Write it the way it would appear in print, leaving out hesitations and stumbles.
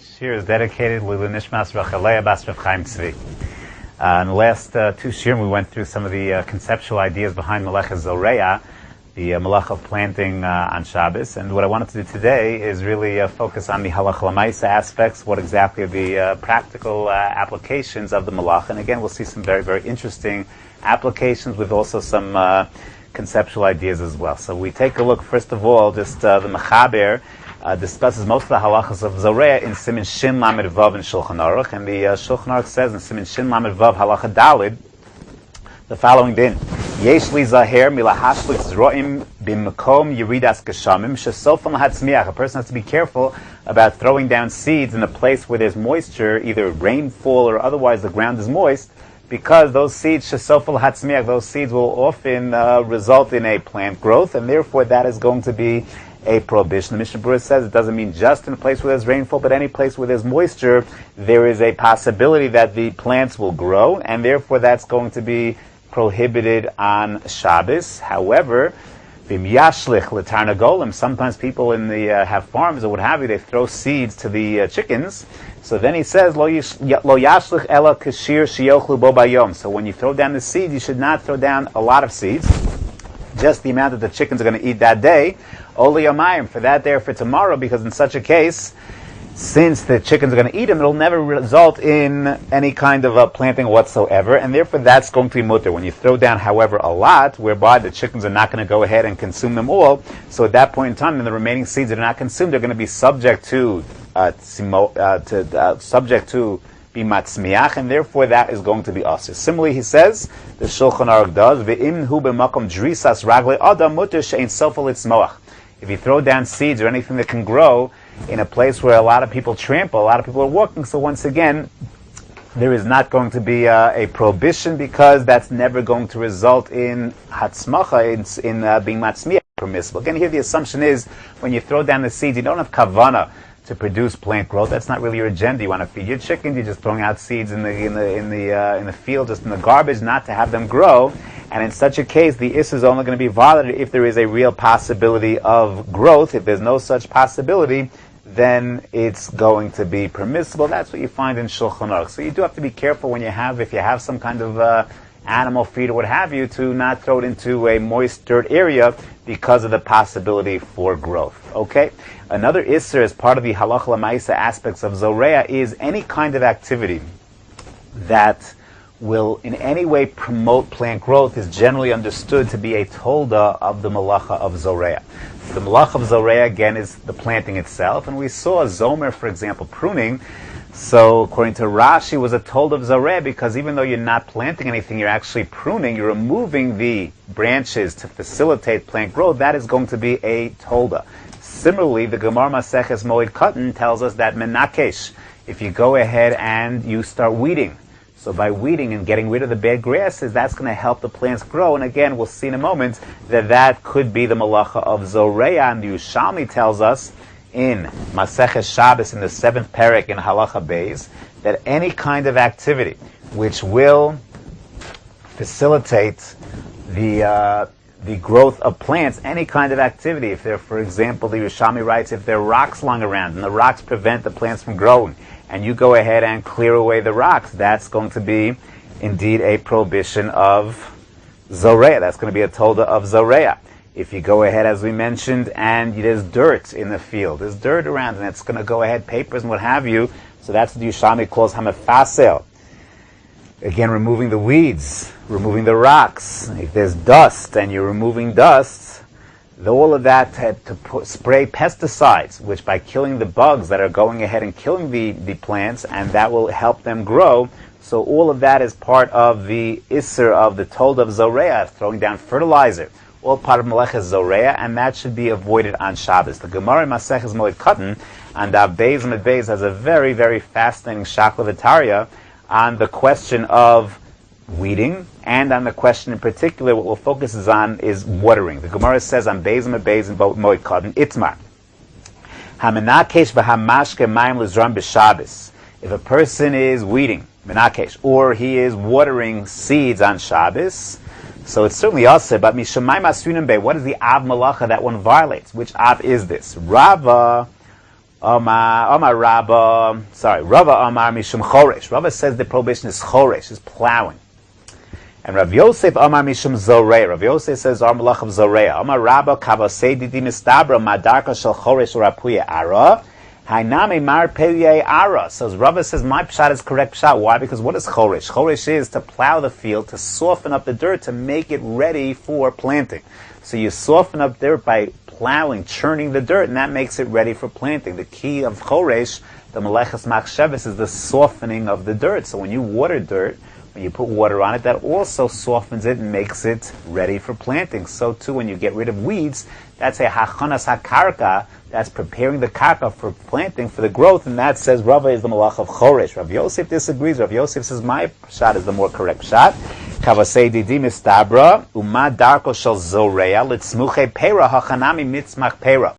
Shir is dedicated to Nishmas Rachalea Bas Rav Chaim Tzvi. In the last two shirim, we went through some of the conceptual ideas behind Melecha Zoreia, the Melech of planting on Shabbos. And what I wanted to do today is really focus on the Halach Lamaisa aspects, what exactly are the practical applications of the Melech. And again, we'll see some very, very interesting applications with also some conceptual ideas as well. So we take a look, first of all, just the Mechaber discusses most of the halachas of Zoreia in Siman Shin Lamed Vav in Shulchan Aruch, and the Shulchan Aruch says in Siman Shin Lamed Vav halacha Dalid the following din: Yesh li zaher milahashlik zroim b'makom yiridas geshamim shesofan lahatzmiach. A person has to be careful about throwing down seeds in a place where there's moisture, either rainfall or otherwise the ground is moist, because those seeds shesofan lahatzmiach, those seeds will often result in a plant growth, and therefore that is going to be a prohibition. The Mishnah Berurah says it doesn't mean just in a place where there's rainfall, but any place where there's moisture, there is a possibility that the plants will grow, and therefore that's going to be prohibited on Shabbos. However, v'miyashlich l'tarnagolim, sometimes people in the have farms or what have you, they throw seeds to the chickens. So then he says, lo yashlich ela kashir shiyochlu bo bayom. So when you throw down the seeds, you should not throw down a lot of seeds, just the amount that the chickens are going to eat that day. Oli yamayim, for that there for tomorrow, because in such a case, since the chickens are going to eat them, it'll never result in any kind of planting whatsoever, and therefore that's going to be mutter. When you throw down, however, a lot, whereby the chickens are not going to go ahead and consume them all, so at that point in time, then the remaining seeds that are not consumed are going to be subject to be matzmiach, and therefore that is going to be usher. Similarly, he says, the Shulchan Aruch does, ve'im hu b'makom drisas ragle adam mutter she'ein sofel litzmoach. If you throw down seeds or anything that can grow in a place where a lot of people trample, a lot of people are walking, so once again, there is not going to be a prohibition, because that's never going to result in hatzmacha, in being matzmiach permissible. Again, here the assumption is, when you throw down the seeds, you don't have kavana to produce plant growth. That's not really your agenda. You want to feed your chickens. You're just throwing out seeds in the field, just in the garbage, not to have them grow. And in such a case, the issue is only going to be violated if there is a real possibility of growth. If there's no such possibility, then it's going to be permissible. That's what you find in Shulchan Aruch. So you do have to be careful when if you have some kind of animal feed or what have you, to not throw it into a moist dirt area because of the possibility for growth. Okay? Another isser as part of the halach lamaisa aspects of Zoreia is any kind of activity that will in any way promote plant growth is generally understood to be a tolda of the malacha of Zoreia. The malacha of Zoreia, again, is the planting itself, and we saw Zomer, for example, pruning. So according to Rashi, was a tolda of Zoreia, because even though you're not planting anything, you're actually pruning, you're removing the branches to facilitate plant growth. That is going to be a tolda. Similarly, the Gemara Maseches Moed Katan tells us that menakesh, if you go ahead and you start weeding, so by weeding and getting rid of the bad grasses, that's going to help the plants grow. And again, we'll see in a moment that could be the malacha of Zoreia. And the Yerushalmi tells us in Maseches Shabbos in the 7th perek in Halacha Beis that any kind of activity which will facilitate the growth of plants, any kind of activity, if there, for example, the Yerushalmi writes, if there are rocks lying around and the rocks prevent the plants from growing, and you go ahead and clear away the rocks, that's going to be indeed a prohibition of Zoreia. That's going to be a tolda of Zoreia. If you go ahead, as we mentioned, and there's dirt in the field, there's dirt around, and it's going to go ahead, papers and what have you, so that's what the Yerushalmi calls hamafasel. Again, removing the weeds, removing the rocks. If there's dust and you're removing dust, all of that had to spray pesticides, which by killing the bugs that are going ahead and killing the plants, and that will help them grow. So all of that is part of the isser of the tolda of Zoreia, throwing down fertilizer, all part of Meleches Zoreia, and that should be avoided on Shabbos. The Gemara in Maseches Moed Katan and Beis and Beis has a very, very fascinating shakla v'tarya on the question of weeding, and on the question in particular, what we'll focus on is watering. The Gemara says on Beis and Beis and Moed Katan, Itmar, Hamenakesh v'hamashke mayim l'zram b'Shabbos. If a person is weeding, menakesh, or he is watering seeds on Shabbos, so it's certainly also, but mishamayim asunim be. What is the av malacha that one violates? Which av is this? Rava Rava Amar Mishum Choresh. Rava says the prohibition is Choresh, is plowing. And Rav Yosef Amar Mishum Zoreia. Rav Yosef says Ar Malach of Zoreia. Amar Rabba Kavasei Didi Mistabra Madarka Shel Choresh Rapuya Ara. Hainame Mar Pelye Ara. So Rava says my pshat is correct pshat. Why? Because what is Choresh? Choresh is to plow the field, to soften up the dirt, to make it ready for planting. So you soften up dirt by plowing, churning the dirt, and that makes it ready for planting. The key of Choresh, the Meleches Machshavas, is the softening of the dirt. So when you water dirt, when you put water on it, that also softens it and makes it ready for planting. So too, when you get rid of weeds, that's a hachanas hakarka, that's preparing the karka for planting, for the growth, and that says Rava is the malach of Choresh. Rav Yosef disagrees. Rav Yosef says my shot is the more correct shot. Kavasei didi mistabra, uma darko shel zoreya, litzmuche pera hachanami mitzmach pera.